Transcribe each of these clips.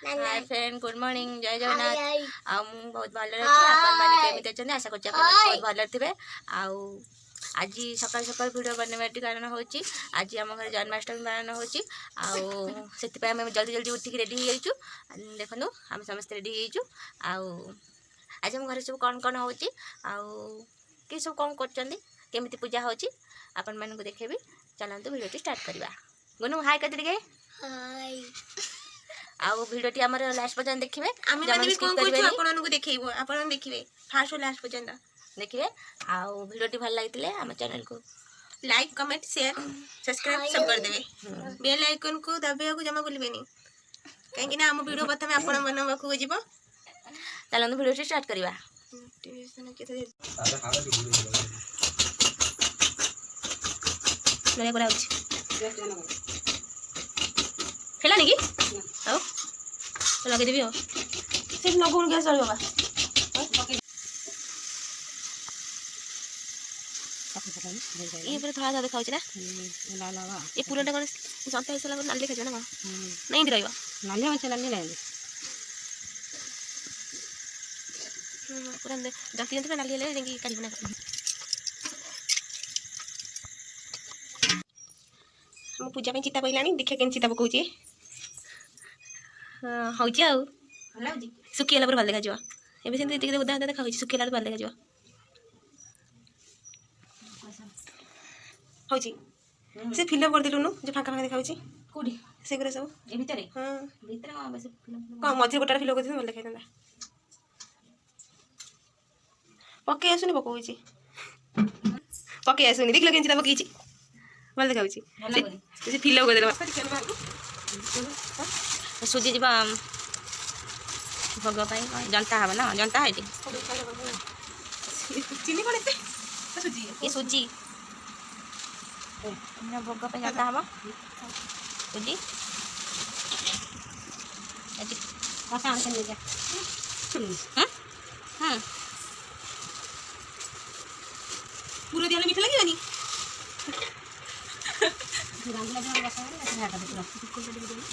Hi friend good morning जय जगन्नाथ आ बहुत भल अच्छे केमी आशा कर बहुत भल थे आज सकाल सकाल वीडियो बनवाटी कारण हो आज आम घर जन्माष्टमी पालन हो जल्दी जल्दी उठिक रेडी हो देखो आम समस्त रेडी हो आज आम घर सब कौन कौन हो कि सब कौन करमी पूजा हो आपण मान देखेबी चलते वीडियो स्टार्ट करवा गुनु हाय कदे आउ वीडियोटी आमर लास्ट पर्यंत देखिए आम भी कोन करछु आपन देखैबो आपन देखिबे फास्ट लास्ट पर्यंत देखिए आउ वीडियोटी भल लागितले हम चैनल को लाइक कमेंट शेयर सब्सक्राइब सब कर देबे बेल आइकन को दबाइया को जमा भूलबेनी काहे ना हम वीडियो प्रथम आपन बनवा को जीवो चलन वीडियो स्टार्ट करवा मेरे कोला खेला नहीं कि आओ तो लगे देबी हो सिर्फ लगन गैस चल बाबा ये पूरा थोड़ा सा दिखाउछ ना ला ला वा ये पूरा टा जनता हिसाब से नाली खाजो ना नहीं दिरइबा नाली हम चला नहीं पूरा जल्दी जल्दी नाली ले लेंगी काढ़ी बना हम पूजा में चिता पइलानी देखा केन चिता पकाउची हौ सुखीगला भल देखा एवं से उदा उदा देखा सुखीगला भल देखा हौ से फिल्म कर देलुनु जो फांका फांका देखाउची कोडी से करे सब ए भीतर हां भीतर बस फिल्म का मझे गोटा फिल्म कर दे भल देखा दंदा पके आसुनी पकाउची पके आसुनी देख लो केन चिता पकीची भल देखाउची से फिल्म कर देला सुजी जीवा भोग जनता हम ना जनता है चीनी कोन एते सुजी ये सुजी भोग जनता हम सुजी पूरा दिया मीठा लगे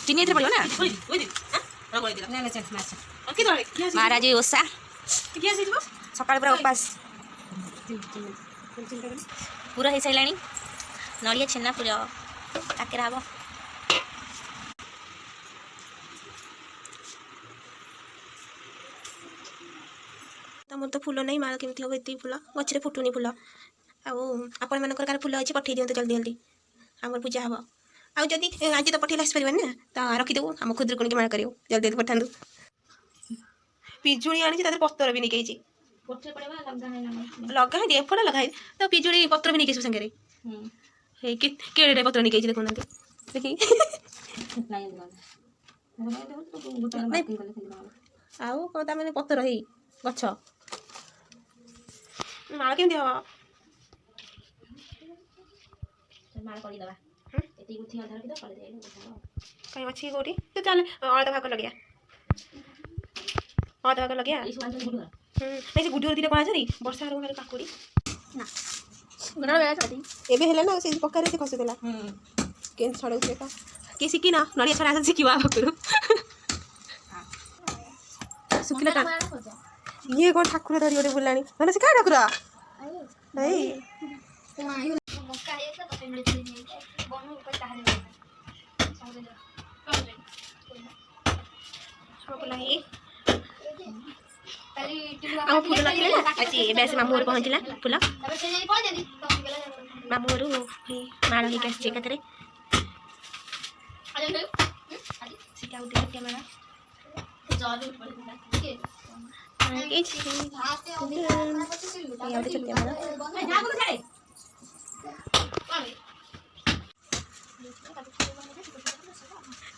चीनी इधर पड़ो ना महाराज ओषा सकाल पूरा उपास पूरा हो सारे नड़िया छेना पूरा काकेरा हम तमर तो फूल नहीं माल केमती हम ये फूल गचरे फुटुनी फूल आपण मन फूल अच्छे पठे दिखाते जल्दी जल्दी आम पूजा हम आदि आज तो पठेल आसपार ना तो रखीदेव आम खुदुरकुणी माल कर जल्दी जल्दी पठातु पिजुड़ी आनी पतर भी निकल लगा एफड़ लगा तो पिजुड़ी पत्र भी निकल सागे केड़े पत्र निकल देखुना देखी आउ कौन मैंने पतर ही गछ माल केमती हम कहीं अच्छी कोटी तो चल अलग भाग लगे अलग भाग लगे नहीं से गुडी दीटा कौन सरी वर्षा आरंभ खाली काकुड़ी एबे हेला ना से पक्का रे खसदेला केन छड़ौ से का के सिकी ना नड़िया छड़ा सिकीवा करू सुकिला का ये कौन ठाकुर धरी ओटे बुलानी माने से का ठाकुर नहीं फूल रखिले अच्छे बेस मामू घर पहुँचला फूल मामू घर माड़ हो कतरे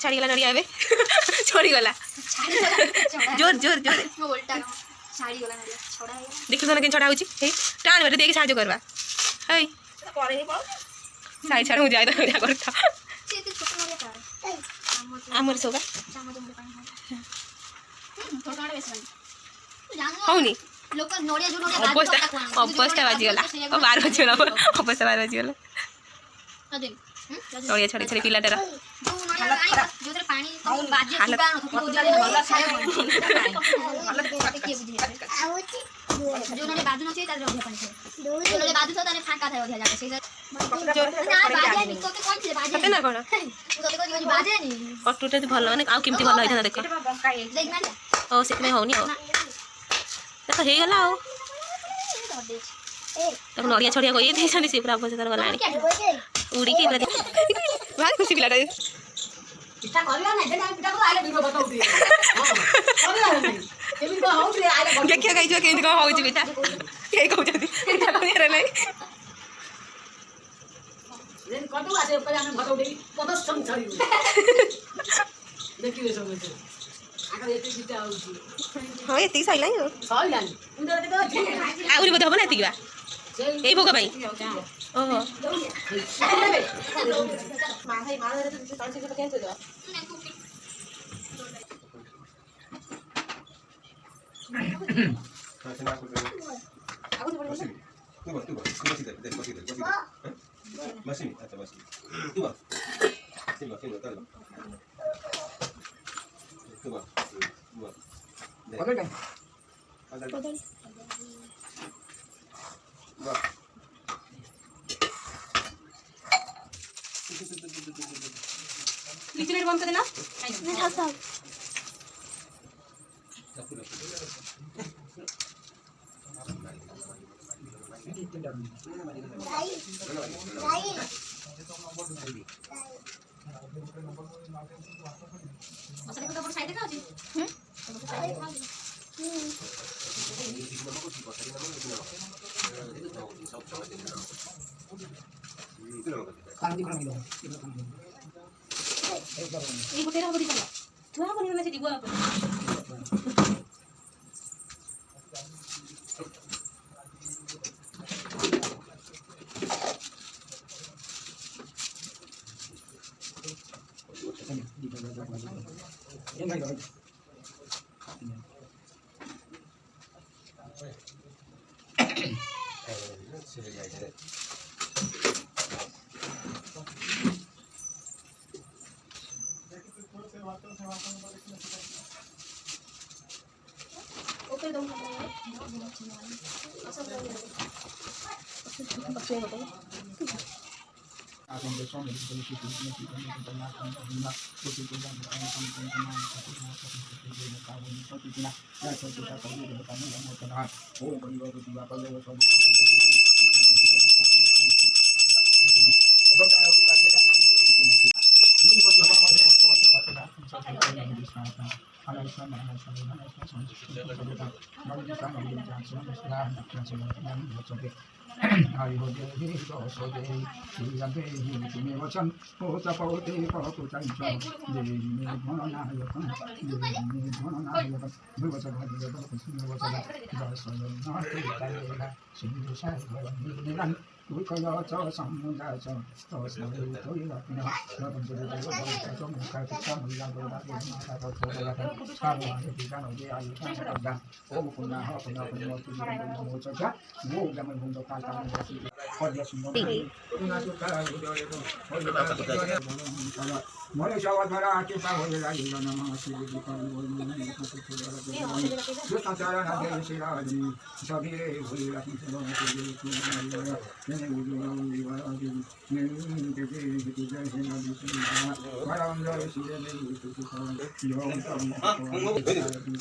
छाड़ीगला नड़िया ए छड़ीगला जोर जोर जोर देख तो छड़ा हो टाण बारे देख साहय करवा साई छाड़ मुझे जाए करता आमर सोगा हौनी अवस्था बाजीगला 12 बजे अवस्था 12 बजीगला ତଳିଆ ଛାଡ଼ି ଛାଡ଼ି ପିଲାଟାର ସତେ ନା କ'ଣ କଟୁଟା ଭଲ ମାନେ ଆଉ କେମିତି ଭଲ ହେଇଥାନ୍ତା ଦେଖ ଓ ସେଥିପାଇଁ ହେଉନି ଆଉ ଦେଖ ହେଇଗଲା ଆଉ ତାକୁ ନଡ଼ିଆ ଛଡ଼ିଆ କହିକି ଦେଇଛନ୍ତି ସେ ପୁରା ଅବଶ୍ୟ ତାର ଗଲାଣି ଉଡ଼ିକି ପୁରା ଭାରି ଖୁସି ପିଲାଟା ଦେଖିବା ଖାଇଯିବା କେମିତି କ'ଣ ହେଉଛି ପିଠା କେହି କହୁଛନ୍ତି ପିଠା କରିବାର ନାହିଁ ହଁ ଏତିକି ସରିଲାଣି ଆହୁରି ବୋଧେ ହବ ନା ଏତିକି ବା ଏଇ ଭୋଗ ପାଇଁ ଓହୋ बंद कर देना ये गोटे हबो दिखला थुआ हबो नि से दिगुआ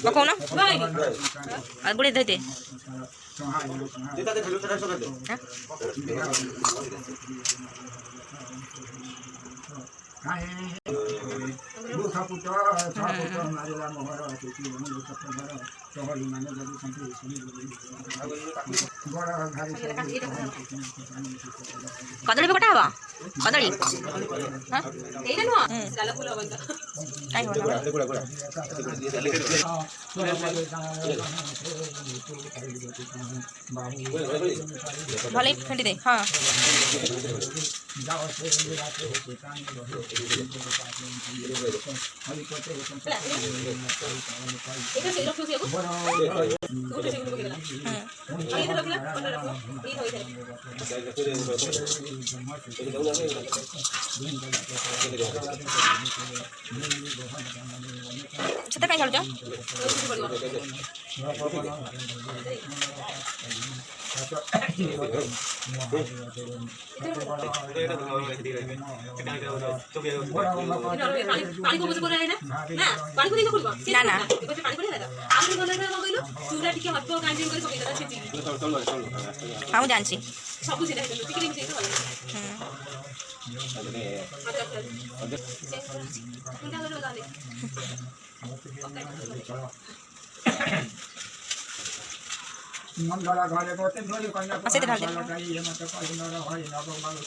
पकाउन बुढी धैते कदली पकटा हवा कदली एइटा नुह साला फूल बंद काई होला भले फेंटी दे हां ସେତେ କାଇଁ ଖେଳୁଛ? ନା ନା ହଁ ମୁଁ ଜାଣିଛି। मंगला घरे गोते धोरी कन्या को ସେଇଠି ଢାଳି ଦେ। ये मत को नर होय नव मालु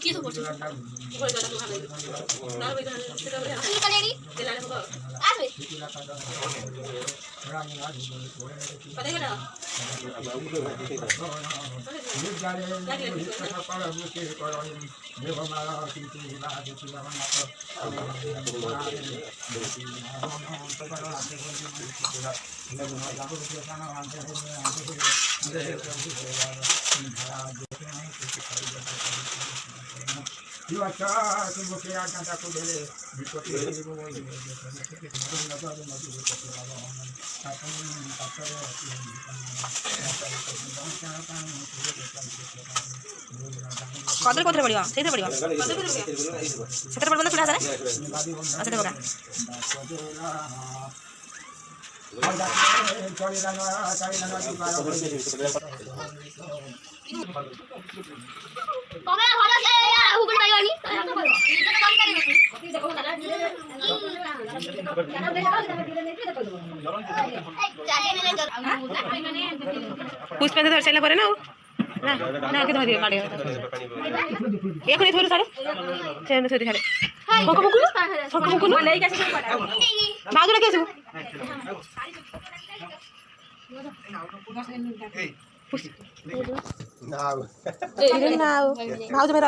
କିଏ ସବୁ କରୁଛନ୍ତି? କଦଳୀ କୋଉଥିରେ ପଡ଼ିବ? ସେଇଥିରେ ପଡ଼ିବ। ସେଥିରେ ପଡ଼ିବ ନା ଚୁଡ଼ା ସାରା? ସେଥିରେ ପକା। पुष्पा धर सारा पर ना ना आगे धर काढ़ एक नहीं थोड़ी सारे चेन थोड़ी सारे फक फकुल फक फकुल ले के भाग लगे सब भाउज मेरा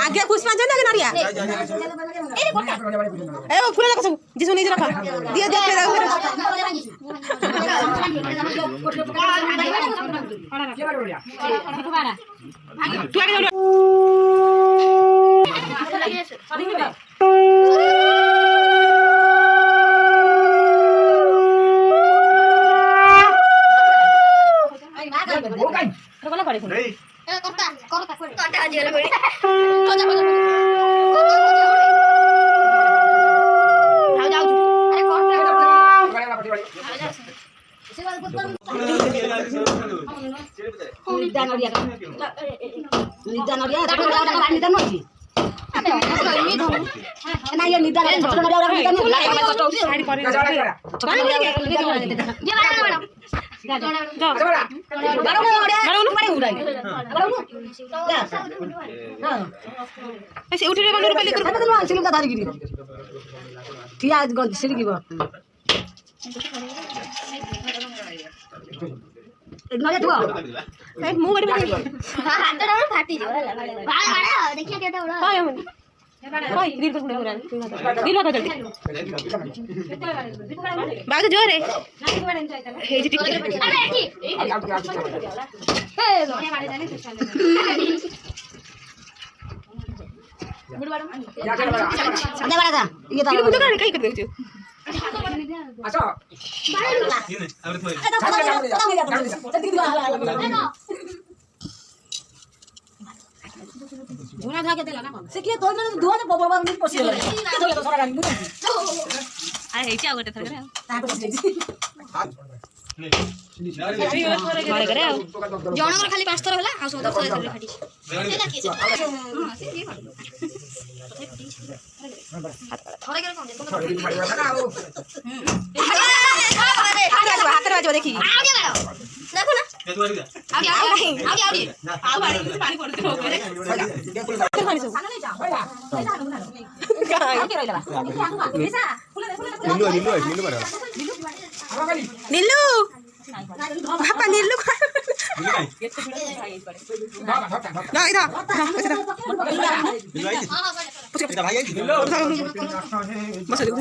आगे पुष्पांजलि ना नरिया ए वो फूल लगा सब जिसो नहीं रखा दिया दिया तू आगे जा कोला पड़े बाग जोरे झुना धाके देला ना से के तोर में धुआ तो बाबा में पसी गेला के तो सारा गाड़ी मुझे आ हेची आ गोटे थरे ता को देजी मारे करे जनगर खाली 5 थर होला आ सब 10 थर फाटी सेला की हां से की थरे करे कोन हाथ बाजो देखी आगे मारो देखो ना आगे नहीं आगे आगे पानी पड़ते हो गए पानी सब नीलू पापा नीलू না এটা বসা দেব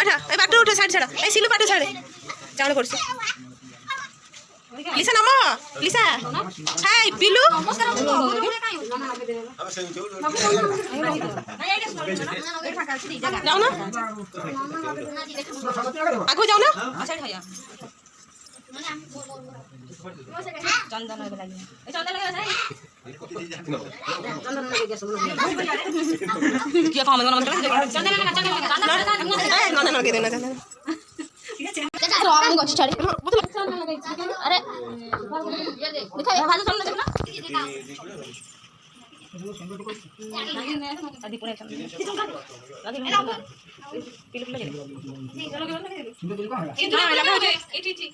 আচ্ছা এই বাটু উঠে সাইড ছাড়া এই সিলু বাটু ছাড়ে চাউল করছে লিসা নামো লিসা হাই পিলু যাও না আগু যাও না अरे दिखा ये भाषा सुनना देखना आदि पुणे चल लगे पिलु लगे हां लगा दे इठी इठी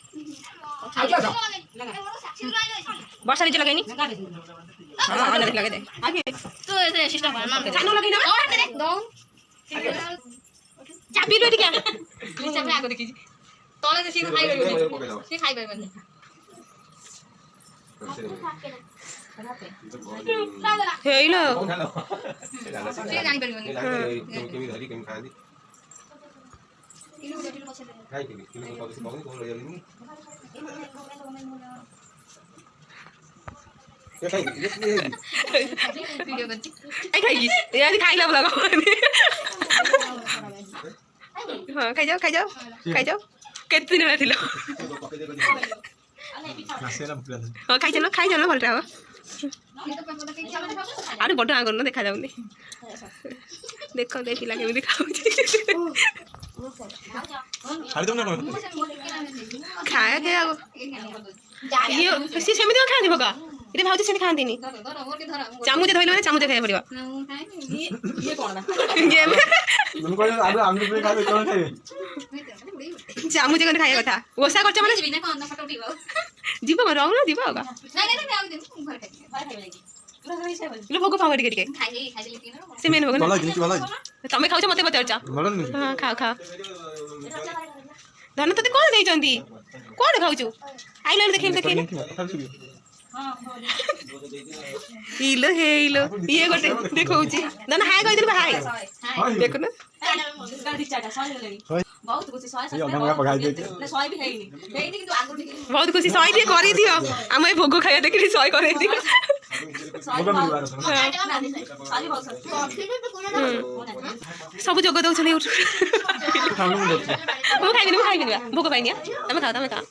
वर्षा नीचे लगाई नहीं हां अंदर लगा दे आगे तो ऐसे सिस्टम मार के चानो लगी ना दो चाबी लो क्या नीचे पे आगे देखी तले से सीधा खाई परबे से खाई परबे हेलो से जानी परबे केमी धरी केमी खाली खाई केमी किलो को से बहुत को ले जानी ये खाई वीडियो करती आई खाएगी यार खाई ला लगा हां खाई जाओ केते दिन रहथिलो हां खाई चलो भलटा हो आरे बड़ आगर न देखा जाउनी देखो दे पिला केमी दिखाउ छाड़ी दो ना खाया के आगो ये सी सेमिति खांदी भगा इते भाउजी सेति खांदीनी चामुचे धइलो ना चामुचे खाय पड़िबो ये कौन ना ये तुमको आलू आलू पे खा दे कौन खाए चामुचे कोन खाया कथा ओसा करछ माने बिना कौन ना फोटो उठीबो जीव रहू ना जीव होगा नहीं मैं आगे दे घर खाई लगी लो भोग पाव के खाई लेकिन से मेन होगा वाला किंतु वाला तमे खाउछ मते बतरछ वाला नहीं हां खाओ धन तते कोन देई जंदी कोन खाउछु आइलो देखिन इलो हे इलो ये गोटे देखौची धन हाय कहि देबा हाय देखो ना बहुत खुशी सॉय ये हम पकाई दे ना सॉय भी है नहीं किंतु आगु बहुत खुशी सॉय दे करी दियो हम भोग खाया देखि सॉय करे दियो सब जोग दउछनी उठ हम लोग ମୁଁ ଖାଇବିନି ଭୋଗ ପାଇନି ତମେ ଖାଅ